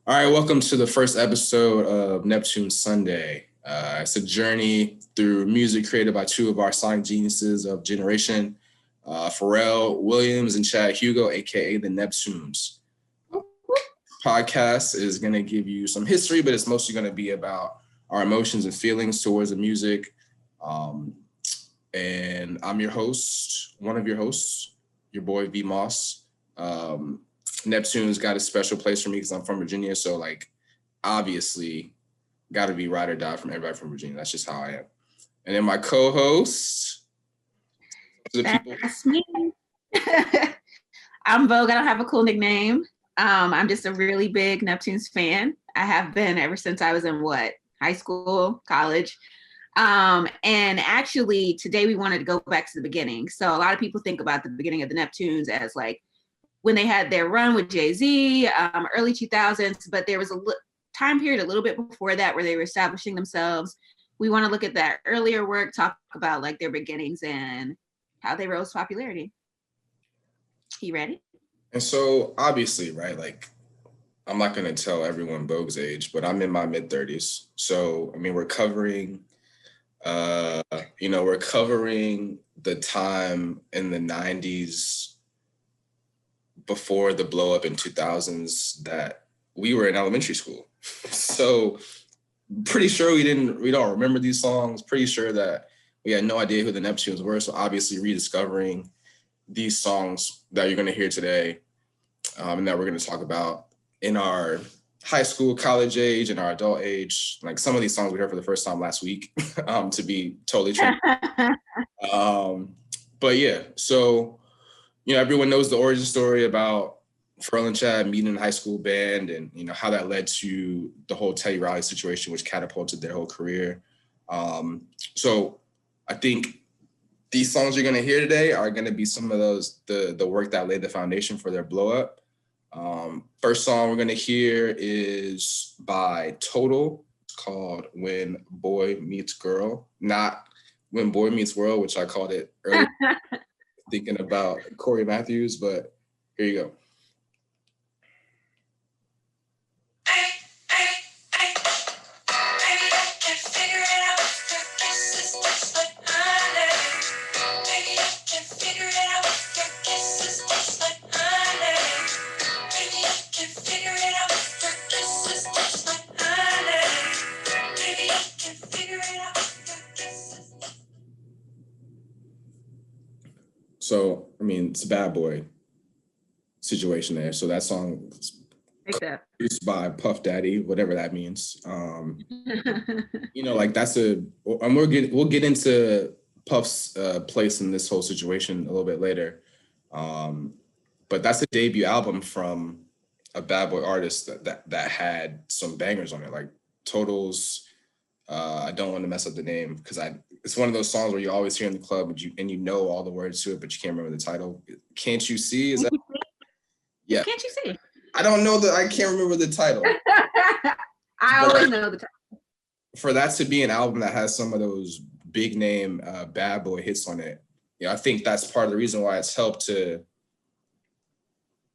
All right, welcome to the first episode of Neptunes Sunday. It's a journey through music created by two of our sonic geniuses of generation, Pharrell Williams and Chad Hugo, aka the Neptunes. Podcast is going to give you some history, but it's mostly going to be about our emotions and feelings towards the music. And I'm your host, one of your hosts, your boy V Mase. Neptunes got a special place for me because I'm from Virginia. So like, obviously got to be ride or die from everybody from Virginia. That's just how I am. And then my co-host. That's me. I'm Vogue. I don't have a cool nickname. I'm just a really big Neptunes fan. I have been ever since I was in high school, college. And actually today we wanted to go back to the beginning. So a lot of people think about the beginning of the Neptunes as like when they had their run with Jay-Z, early 2000s, but there was a time period a little bit before that where they were establishing themselves. We want to look at that earlier work, talk about like their beginnings and how they rose to popularity. You ready? And so obviously, right, like I'm not going to tell everyone Vogue's age, but I'm in my mid 30s. So, I mean, we're covering the time in the 90s before the blow up in 2000s that we were in elementary school. So pretty sure we don't remember these songs, pretty sure that we had no idea who the Neptunes were. So obviously rediscovering these songs that you're going to hear today and that we're going to talk about in our high school, college age, and our adult age. Like some of these songs we heard for the first time last week, to be totally true. But yeah, so everyone knows the origin story about Pharrell and Chad meeting in a high school band and, how that led to the whole Teddy Riley situation, which catapulted their whole career. So I think these songs you're going to hear today are going to be some of the work that laid the foundation for their blow up. First song we're going to hear is by Total. It's called When Boy Meets Girl, not When Boy Meets World, which I called it earlier. Thinking about Corey Matthews, but here you go. So, I mean, it's a bad boy situation there. So that song is produced by Puff Daddy, whatever that means. Like that's and we'll get into Puff's place in this whole situation a little bit later. But that's a debut album from a bad boy artist that had some bangers on it, like Total's. I don't want to mess up the name because it's one of those songs where you always hear in the club and you know all the words to it, but you can't remember the title. Can't You See? Is that? Yeah. Can't You See? I don't know I can't remember the title. I always know the title. For that to be an album that has some of those big name bad boy hits on it, I think that's part of the reason why it's helped to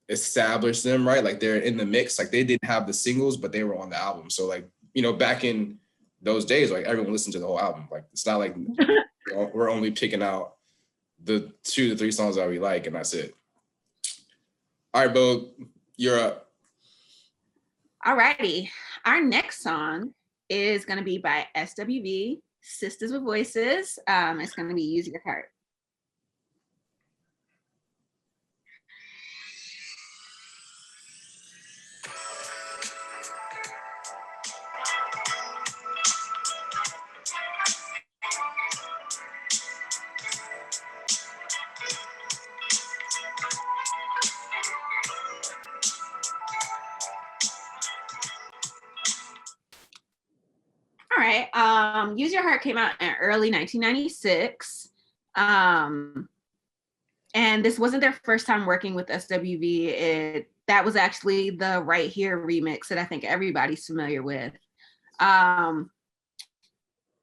establish them, right? Like they're in the mix. Like they didn't have the singles, but they were on the album. So like, back in those days, like everyone listened to the whole album. Like it's not like we're only picking out the 2 to 3 songs that we like and that's it. All right, Bo, you're up. All righty. Our next song is going to be by SWV, Sisters with Voices. It's going to be Use Your Heart. All right. Use Your Heart came out in early 1996. And this wasn't their first time working with SWV. That was actually the Right Here remix that I think everybody's familiar with. I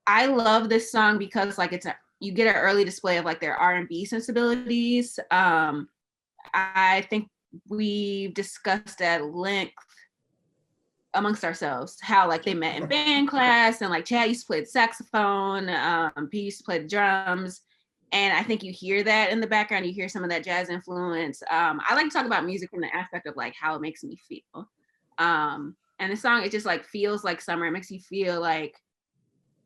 love this song because like you get an early display of like their R&B sensibilities. I think we've discussed at length amongst ourselves, how like they met in band class, and like Chad used to play the saxophone, P used to play the drums. And I think you hear that in the background, you hear some of that jazz influence. I like to talk about music from the aspect of like how it makes me feel. And the song, it just like feels like summer. It makes you feel like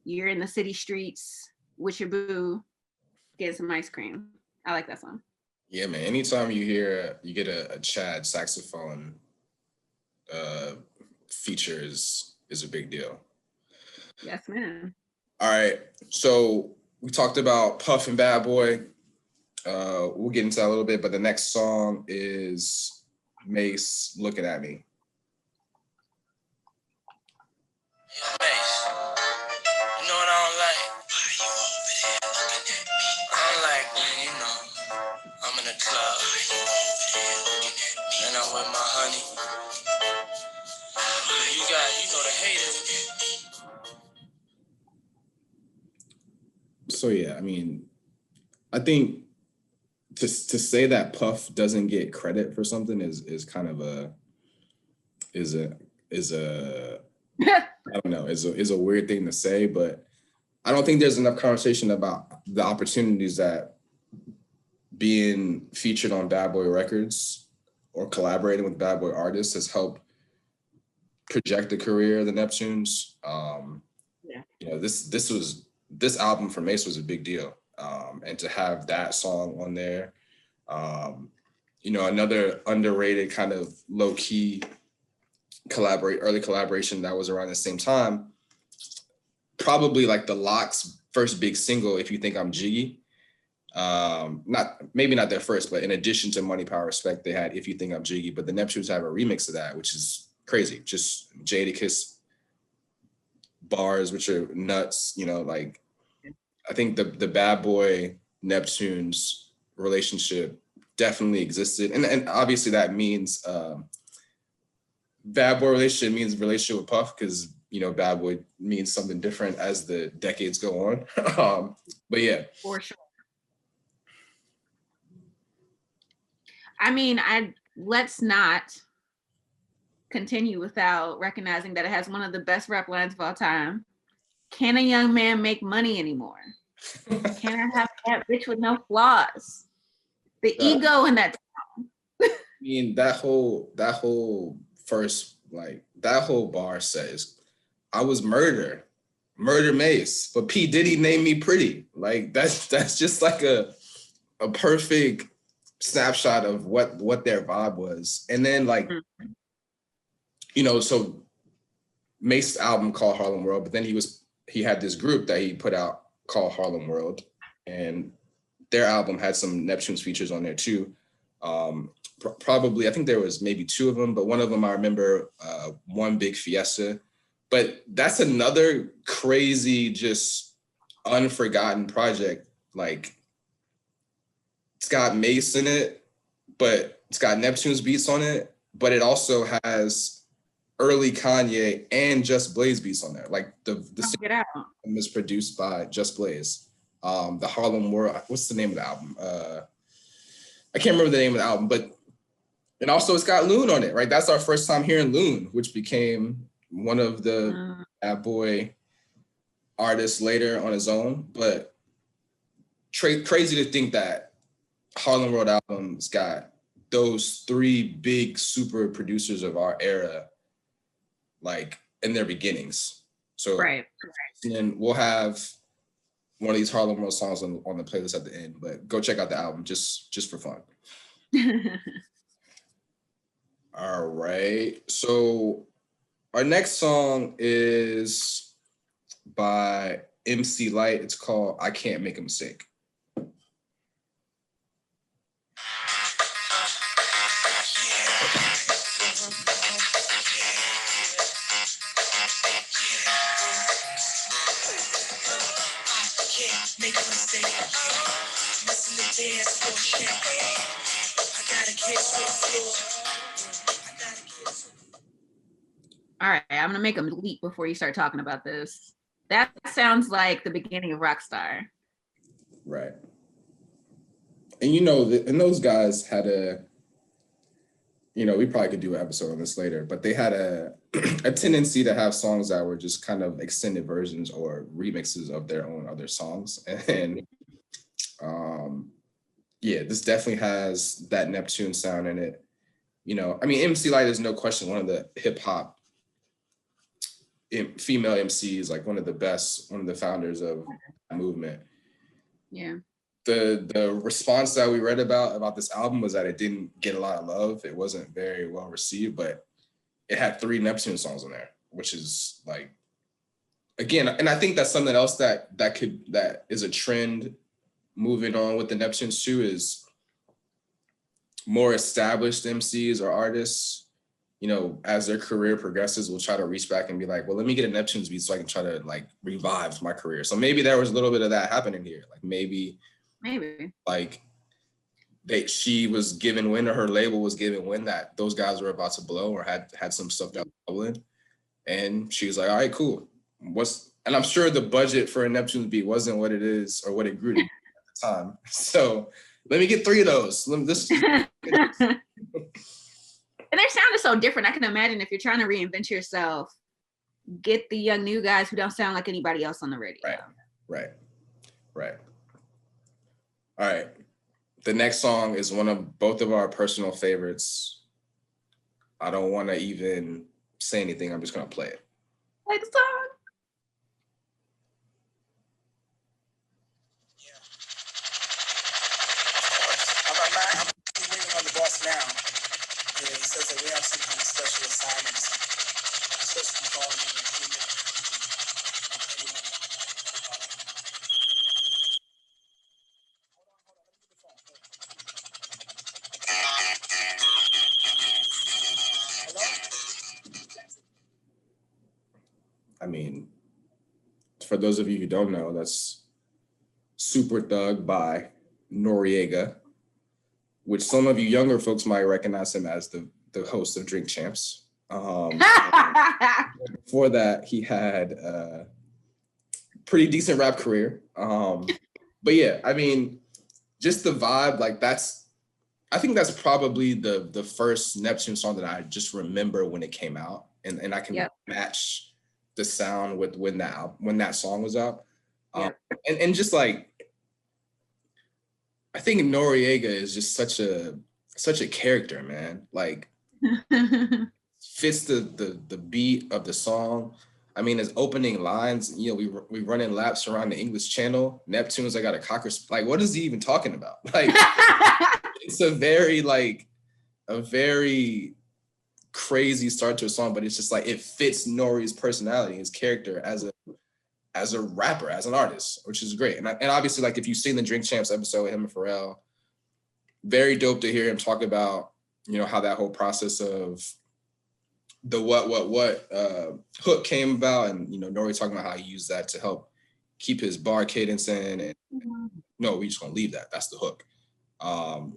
you're in the city streets with your boo, getting some ice cream. I like that song. Yeah, man. Anytime you get a Chad saxophone feature is a big deal. Yes, man. All right. So we talked about Puff and Bad Boy. We'll get into that a little bit, but the next song is Mase, Looking at Me. Yeah, Mase. You know what I don't like? Why you over there looking at me? I don't like when, you know, I'm in a club. Why you over there looking at me? And I'm with my honey. You know the haters. So yeah, I mean, I think to say that Puff doesn't get credit for something is kind of a I don't know, is a weird thing to say, but I don't think there's enough conversation about the opportunities that being featured on Bad Boy Records or collaborating with Bad Boy artists has helped project the career of the Neptunes. You know, this album for Mase was a big deal. And to have that song on there, you know, another underrated kind of low-key early collaboration that was around the same time, probably like the Lock's first big single, If You Think I'm Jiggy. Maybe not their first, but in addition to Money, Power, Respect, they had If You Think I'm Jiggy, but the Neptunes have a remix of that, which is crazy. Just Jadakiss bars, which are nuts, you know, like I think the Bad Boy Neptunes relationship definitely existed. And obviously that means Bad Boy relationship means relationship with Puff, because you know Bad Boy means something different as the decades go on. But yeah. For sure. I mean, let's not continue without recognizing that it has one of the best rap lines of all time. Can a young man make money anymore? Can I have that bitch with no flaws? The ego in that song. I mean, that whole first, like that whole bar says, I was murder Mase, but P. Diddy named me pretty. Like that's just like a perfect snapshot of what their vibe was. And then like, you know, so Mace's album called Harlem World, but then he had this group that he put out called Harlem World, and their album had some Neptunes features on there too. Probably, I think there was maybe two of them, but one of them I remember, One Big Fiesta. But that's another crazy, just unforgotten project. Like, it's got Mase in it, but it's got Neptunes beats on it, but it also has early Kanye and Just Blaze beats on there. Like the album is produced by Just Blaze. The Harlem World, what's the name of the album? I can't remember the name of the album, but and also it's got Loon on it, right? That's our first time hearing Loon, which became one of the Bad Boy artists later on his own. But crazy to think that Harlem World Album's got those three big super producers of our era, like in their beginnings. So right. And then we'll have one of these Harlem World songs on the playlist at the end, but go check out the album just for fun. All right. So our next song is by MC Lyte. It's called I Can't Make a Mistake. All right, I'm gonna make a leap before you start talking about this. That sounds like the beginning of Rockstar. Right. And you know, and those guys had we probably could do an episode on this later, but they had a tendency to have songs that were just kind of extended versions or remixes of their own other songs. And this definitely has that Neptune sound in it. MC Lyte is no question one of the hip hop female MCs, like one of the best, one of the founders of the movement. Yeah. The response that we read about this album was that it didn't get a lot of love. It wasn't very well received, but it had 3 Neptune songs on there, which is like, again, and I think that's something else that is a trend moving on with the Neptunes too, is more established MCs or artists, as their career progresses, will try to reach back and be like, well, let me get a Neptunes beat so I can try to like revive my career. So maybe there was a little bit of that happening here. Like maybe like she was given wind, or her label was given wind that those guys were about to blow or had some stuff that was bubbling. And she was like, all right, cool. And I'm sure the budget for a Neptunes beat wasn't what it is or what it grew to be at the time. So let me get 3 of those. And their sound is so different. I can imagine if you're trying to reinvent yourself, get the young new guys who don't sound like anybody else on the radio. Right. All right. The next song is one of both of our personal favorites. I don't want to even say anything. I'm just going to play it. Play the song. Yeah. I'm waiting on the boss now. Yeah, he says that we have some kind of special assignments. He's supposed to be calling me in 3 minutes. I mean, for those of you who don't know, that's Superthug by Noreaga, which some of you younger folks might recognize him as the host of Drink Champs. Before that, he had a pretty decent rap career. But yeah, I mean, just the vibe, like I think that's probably the first Neptune song that I just remember when it came out, and I can match the sound with when that song was out. And just like, I think Noreaga is just such a character, man. Like fits the beat of the song. I mean, his opening lines, we running laps around the English Channel. Neptunes, I got a cocker. Like, what is he even talking about? Like, it's a very crazy start to a song, but it's just like it fits Nori's personality, his character as a rapper, as an artist, which is great. And obviously, like, if you've seen the Drink Champs episode with him and Pharrell, very dope to hear him talk about, how that whole process of the what hook came about, and Nori talking about how he used that to help keep his bar cadence in, and no, we just gonna leave that. That's the hook. So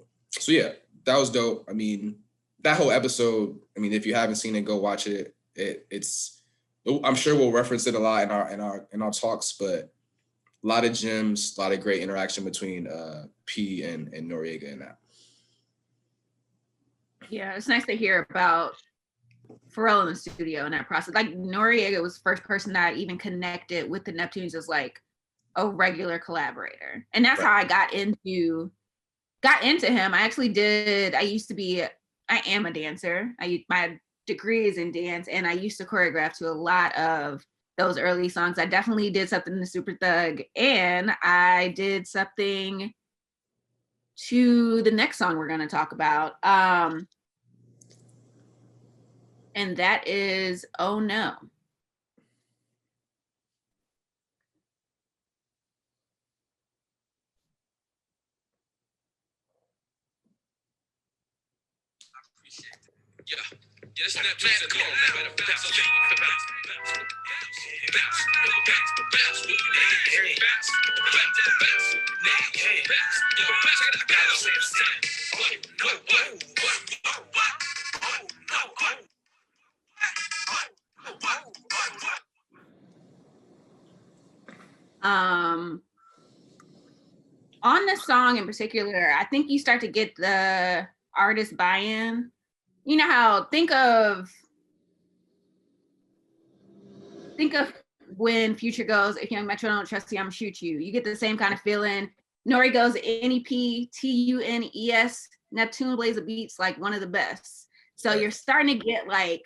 yeah, that was dope. I mean, that whole episode, I mean, if you haven't seen it, go watch it. It's I'm sure we'll reference it a lot in our talks, but a lot of gems, a lot of great interaction between P and Noreaga in that. Yeah, it's nice to hear about Pharrell in the studio in that process. Like, Noreaga was the first person that I even connected with the Neptunes as like a regular collaborator. And that's how I got into him. I am a dancer. My degree is in dance, and I used to choreograph to a lot of those early songs. I definitely did something to Superthug, and I did something to the next song we're going to talk about. And that is Oh No. Yeah, this Neptunes Sunday. Come on, man. Bounce, On this song in particular, I think you start to get the artist buy-in you know how think of when Future goes, if Young Metro don't trust you, I'm gonna shoot you. You get the same kind of feeling. Nori goes NEPTUNES, Neptune Blaze of Beats, like one of the best. So you're starting to get like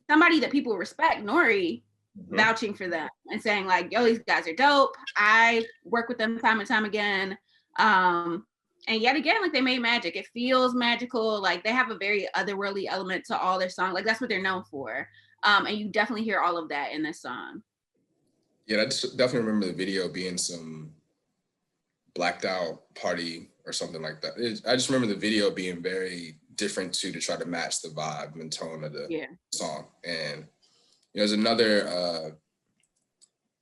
somebody that people respect, Nori, vouching for them and saying like, yo, these guys are dope. I work with them time and time again. And yet again, like they made magic. It feels magical. Like they have a very otherworldly element to all their songs. Like that's what they're known for. And you definitely hear all of that in this song. Yeah, I just definitely remember the video being some blacked out party or something like that. I just remember the video being very different too, to try to match the vibe and tone of the song. And there's another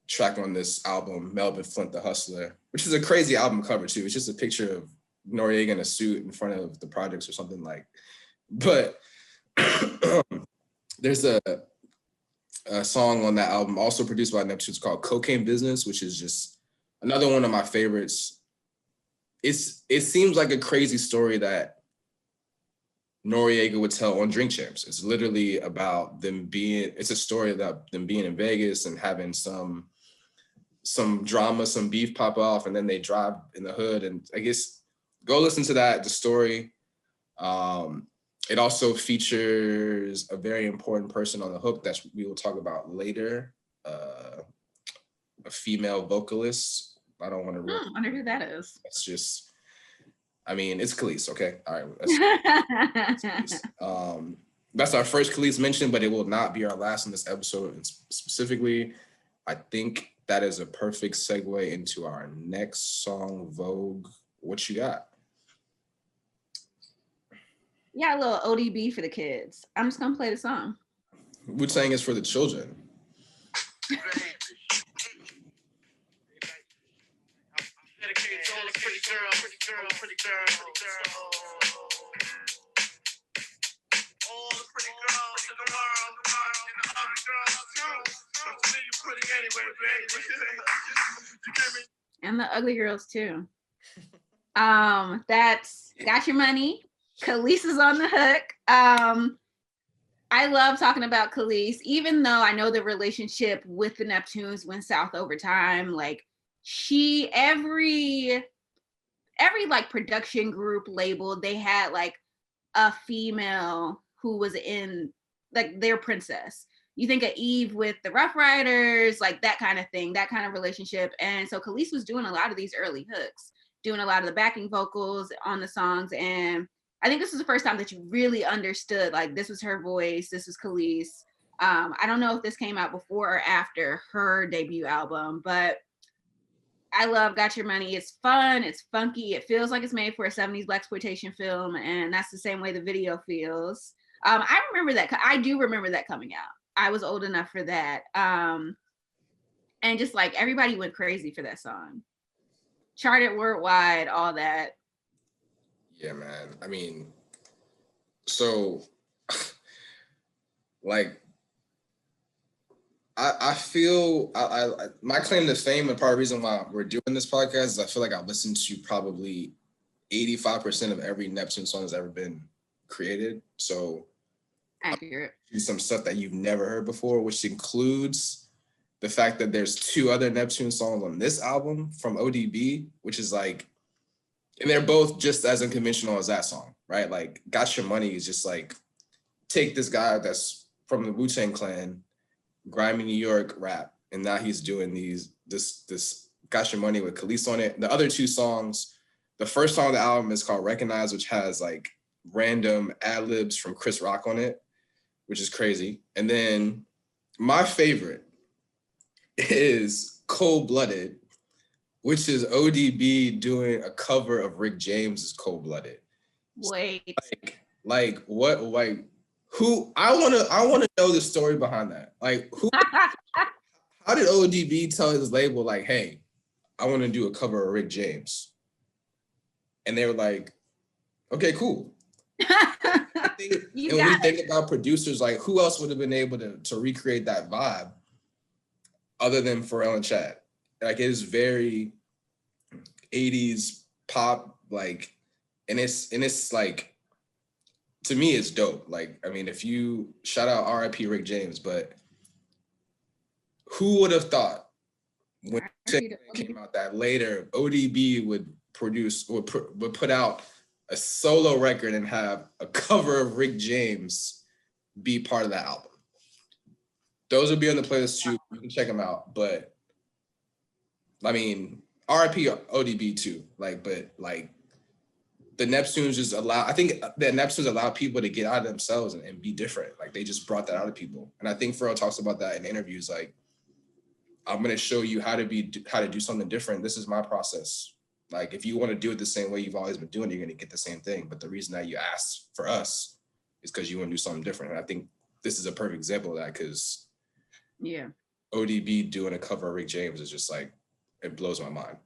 track on this album, Melvin Flint the Hustler, which is a crazy album cover too. It's just a picture of Noreaga in a suit in front of the projects or something like. But there's a song on that album also produced by Neptunes called Cocaine Business, which is just another one of my favorites. It seems like a crazy story that Noreaga would tell on Drink Champs. It's literally about it's a story about them being in Vegas and having some drama, some beef pop off, and then they drive in the hood. And I guess go listen to that, the story. It also features a very important person on the hook that we will talk about later, a female vocalist. I don't want to I wonder who that is. That's just, I mean, it's Kelis, okay? All right. That's our first Kelis mention, but it will not be our last in this episode. And specifically, I think that is a perfect segue into our next song, Vogue. What you got? Yeah, a little ODB for the kids. I'm just gonna play the song. Wu-Tang is for the children. And the ugly girls too. That's Got Your Money. Kelis is on the hook. I love talking about Kelis, even though I know the relationship with the Neptunes went south over time. Like every like production group label, they had like a female who was in like their princess. You think of Eve with the Rough Riders, like that kind of thing, that kind of relationship. And so Kelis was doing a lot of these early hooks, doing a lot of the backing vocals on the songs. And I think this was the first time that you really understood, like, this was her voice, this was Kelis. I don't know if this came out before or after her debut album, but I love Got Your Money. It's fun, it's funky, it feels like it's made for a 70s blaxploitation film, and that's the same way the video feels. I remember that. I do remember that coming out. I was old enough for that. And just like everybody went crazy for that song. Charted worldwide, all that. Yeah, man. I mean, so like I feel my claim to fame, and part of the reason why we're doing this podcast is I feel like I've listened to probably 85% of every Neptune song that's ever been created. So accurate. Some stuff that you've never heard before, which includes the fact that there's 2 other Neptune songs on this album from ODB, which is like, and they're both just as unconventional as that song, right? Like Got Your Money is just like, take this guy that's from the Wu-Tang Clan, grimy New York rap, and now he's doing this Got Your Money with Kelis on it. The other 2 songs, the first song on the album is called Recognize, which has like random ad-libs from Chris Rock on it, which is crazy. And then my favorite is Cold Blooded, which is ODB doing a cover of Rick James's Cold Blooded. Wait. Like what? Like who? I wanna know the story behind that. Like who? How did ODB tell his label like, hey, I want to do a cover of Rick James? And they were like, okay, cool. When we think about producers, like who else would have been able to recreate that vibe other than Pharrell and Chad? Like it is very 80s pop, like, and it's like to me, it's dope. Like, I mean, if you shout out R.I.P. Rick James, but who would have thought when it came out that later ODB would produce or would put out a solo record and have a cover of Rick James be part of that album? Those will be on the playlist too. You can check them out. But I mean, R.I.P. ODB too. Like, but like the Neptunes just I think the Neptunes allow people to get out of themselves and be different. Like they just brought that out of people. And I think Pharrell talks about that in interviews. Like, I'm gonna show you how to do something different. This is my process. Like, if you want to do it the same way you've always been doing it, you're gonna get the same thing. But the reason that you asked for us is because you want to do something different. And I think this is a perfect example of that, because yeah, ODB doing a cover of Rick James is just like, it blows my mind.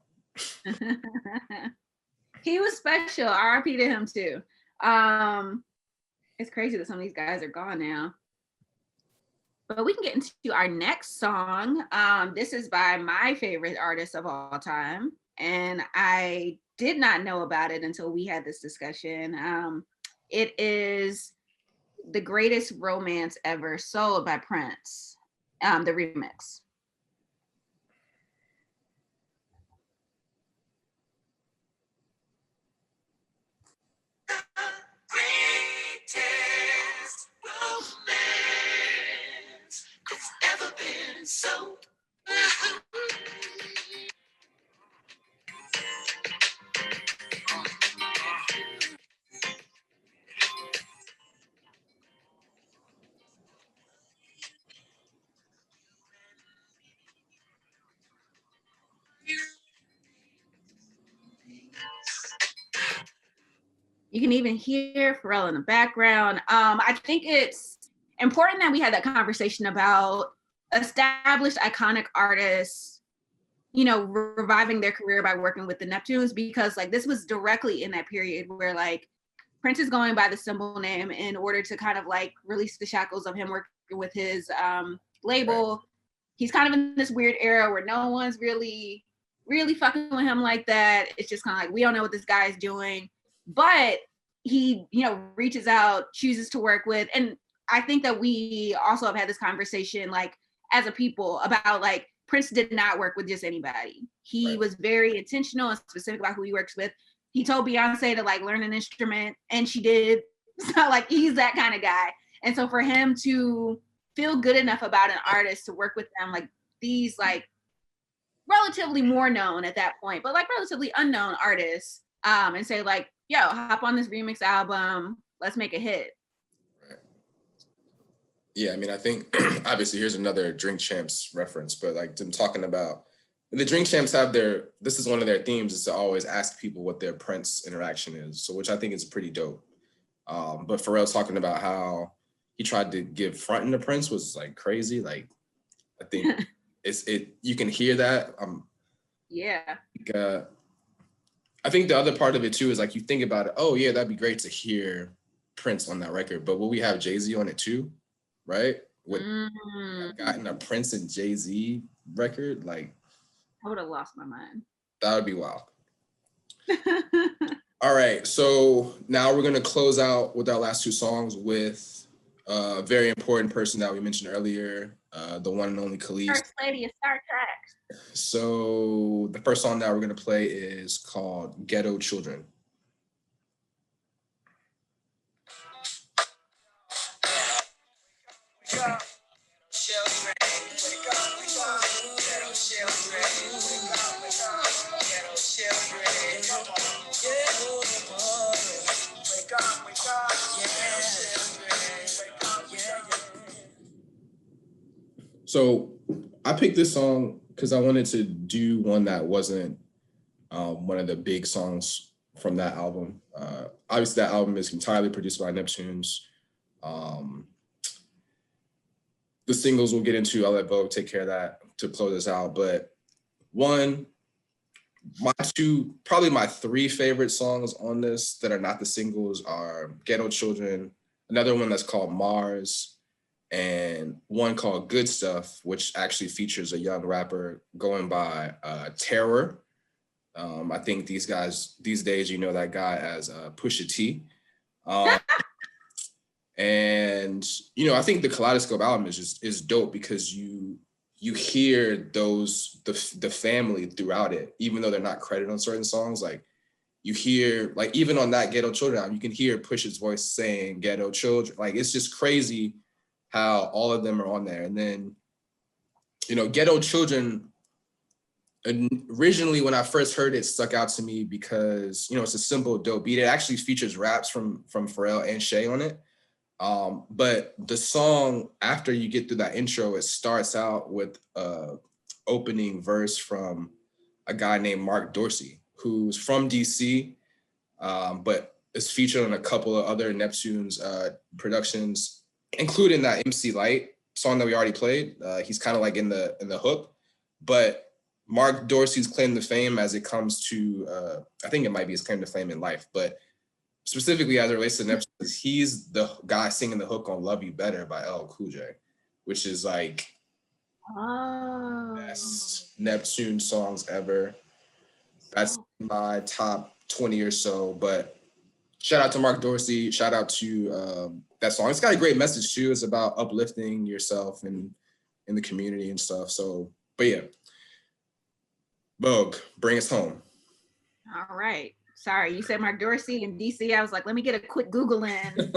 He was special. RIP to him too. It's crazy that some of these guys are gone now. But we can get into our next song. This is by my favorite artist of all time. And I did not know about it until we had this discussion. It is The Greatest Romance Ever, Sold by Prince, the remix. Greatest romance that's ever been sold. You can even hear Pharrell in the background. I think it's important that we had that conversation about established iconic artists, you know, reviving their career by working with the Neptunes, because like this was directly in that period where like Prince is going by the symbol name in order to kind of like release the shackles of him working with his label. Right. He's kind of in this weird era where no one's really fucking with him like that. It's just kind of like, we don't know what this guy is doing. But he, you know, reaches out, chooses to work with. And I think that we also have had this conversation, like, as a people about, like, Prince did not work with just anybody. He was very intentional and specific about who he works with. He told Beyonce to, like, learn an instrument, and she did. So, like, he's that kind of guy. And so for him to feel good enough about an artist to work with them, like, these, like, relatively more known at that point, but, like, relatively unknown artists, and say, like, yo, hop on this remix album, let's make a hit. Right. Yeah, I mean, I think obviously here's another Drink Champs reference, but like them talking about the Drink Champs have this is one of their themes, is to always ask people what their Prince interaction is. So, which I think is pretty dope. But Pharrell's talking about how he tried to give fronting to Prince was like crazy. Like, I think you can hear that. Yeah. I think the other part of it too is like, you think about it, oh yeah, that'd be great to hear Prince on that record, but will we have Jay-Z on it too, right? Would have gotten a Prince and Jay-Z record? Like, I would have lost my mind. That would be wild. All right, so now we're gonna close out with our last two songs with a very important person that we mentioned earlier, the one and only Kelis. First lady of Star Trek. So the first song that we're gonna play is called Ghetto Children. So I picked this song because I wanted to do one that wasn't one of the big songs from that album. Obviously, that album is entirely produced by Neptunes. The singles we'll get into, I'll let Vogue take care of that to close us out. But probably my three favorite songs on this that are not the singles are Ghetto Children, another one that's called Mars, and one called Good Stuff, which actually features a young rapper going by Terror. I think these guys, these days, you know that guy as Pusha T. And, you know, I think the Kaleidoscope album is dope because you hear the family throughout it, even though they're not credited on certain songs. Like you hear, like even on that Ghetto Children album, you can hear Push's voice saying Ghetto Children. Like it's just crazy how all of them are on there. And then, you know, Ghetto Children, originally when I first heard it, stuck out to me because, you know, it's a simple, dope beat. It actually features raps from Pharrell and Shay on it. But the song, after you get through that intro, it starts out with a opening verse from a guy named Mark Dorsey, who's from DC, but is featured on a couple of other Neptunes productions, including that MC Lyte song that we already played. He's kind of like in the hook, but Mark Dorsey's claim to fame as it comes to, I think it might be his claim to fame in life, but specifically as it relates to Neptunes, he's the guy singing the hook on Love You Better by LL Cool J, which is like best Neptune songs ever. That's my top 20 or so, but shout out to Mark Dorsey, shout out to that song. It's got a great message too. It's about uplifting yourself and in the community and stuff. So, but yeah, Vogue, bring us home. All right. Sorry, you said Mark Dorsey in DC. I was like, let me get a quick Google in.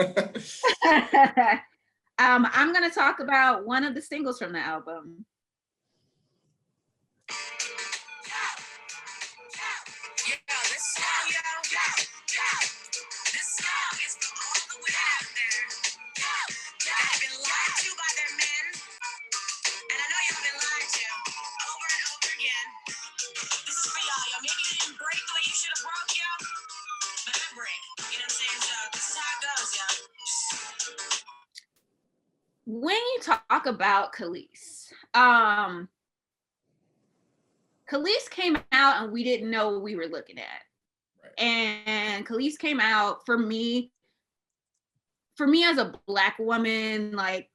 I'm going to talk about one of the singles from the album. When you talk about Kelis, Kelis came out and we didn't know what we were looking at. Right. And Kelis came out for me as a Black woman, like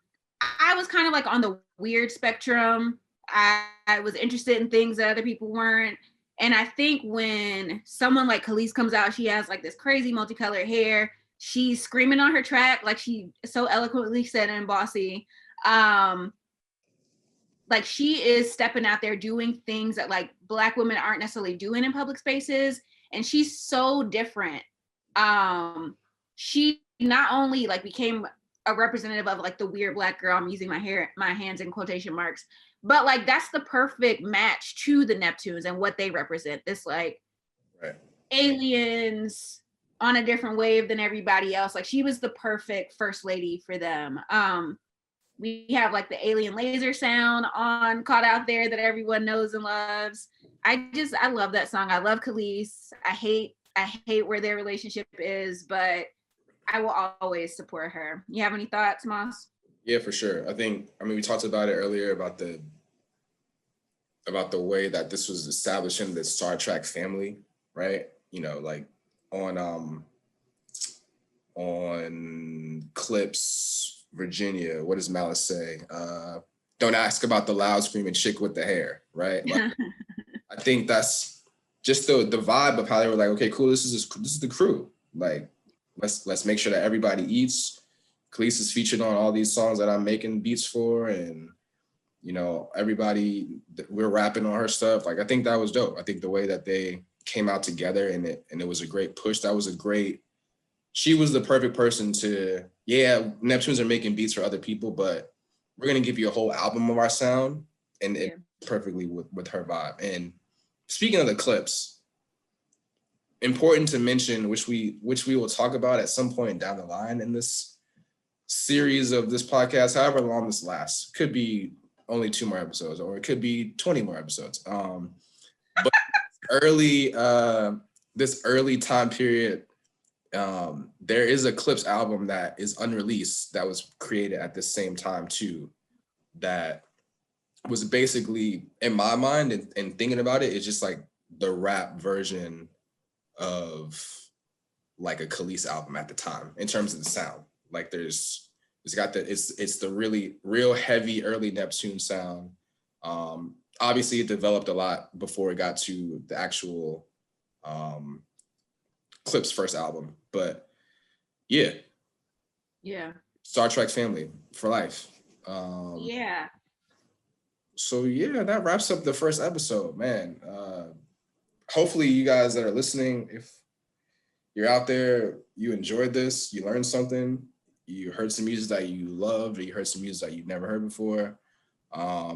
I was kind of like on the weird spectrum. I was interested in things that other people weren't. And I think when someone like Kelis comes out, she has like this crazy multicolored hair. She's screaming on her track, like she so eloquently said in Bossy. Like she is stepping out there doing things that like Black women aren't necessarily doing in public spaces. And she's so different. She not only like became a representative of like the weird Black girl, I'm using my hands in quotation marks, but like that's the perfect match to the Neptunes and what they represent. This like aliens on a different wave than everybody else. Like she was the perfect first lady for them. We have like the alien laser sound on Caught Out There that everyone knows and loves. I love that song. I love Kelis. I hate where their relationship is, but I will always support her. You have any thoughts, Mase? Yeah, for sure. I mean, we talked about it earlier about the way that this was established in the Star Trek family, right? You know, like on Clips, Virginia, what does Malice say? Don't ask about the loud screaming chick with the hair, right? Like, I think that's just the vibe of how they were like, okay, cool, this is the crew. Like, let's make sure that everybody eats. Kelis is featured on all these songs that I'm making beats for, and you know, everybody, we're rapping on her stuff. Like, I think that was dope. I think the way that they came out together and it was a great push. She was the perfect person to, Neptunes are making beats for other people, but we're going to give you a whole album of our sound, and it perfectly with her vibe. And speaking of the clips, important to mention, which we will talk about at some point down the line in this series of this podcast, however long this lasts. Could be only 2 more episodes, or it could be 20 more episodes. But this early time period, there is a Clips album that is unreleased that was created at the same time too, that was basically, in my mind and thinking about it, it's just like the rap version of like a Kelis album at the time in terms of the sound. Like it's the really real heavy early Neptune sound. Obviously it developed a lot before it got to the actual Clips first album, but yeah. Star Trek family for life. Yeah. So yeah, that wraps up the first episode, man. Hopefully you guys that are listening, if you're out there, you enjoyed this, you learned something, you heard some music that you loved, or you heard some music that you've never heard before.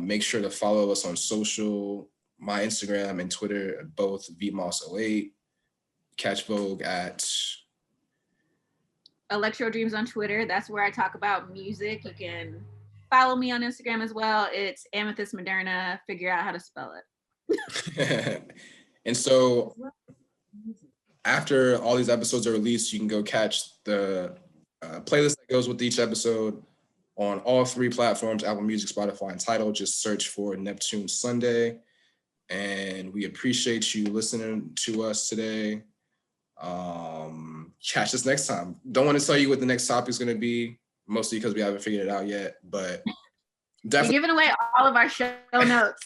Make sure to follow us on social, my Instagram and Twitter, both VMoss08. Catch Vogue at Electro Dreams on Twitter. That's where I talk about music. You can follow me on Instagram as well. It's Amethyst Moderna. Figure out how to spell it. And so after all these episodes are released, you can go catch the playlist that goes with each episode on all 3 platforms, Apple Music, Spotify, and Tidal. Just search for Neptunes Sunday. And we appreciate you listening to us today. Catch us next time. Don't want to tell you what the next topic is going to be, mostly because we haven't figured it out yet, but definitely. We're giving away all of our show notes.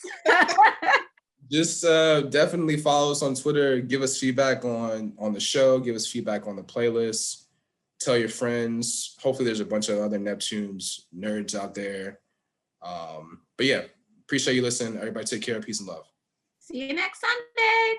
Just definitely follow us on Twitter. Give us feedback on the show. Give us feedback on the playlist. Tell your friends. Hopefully there's a bunch of other Neptunes nerds out there. But yeah, appreciate you listening. Everybody take care. Peace and love. See you next Sunday.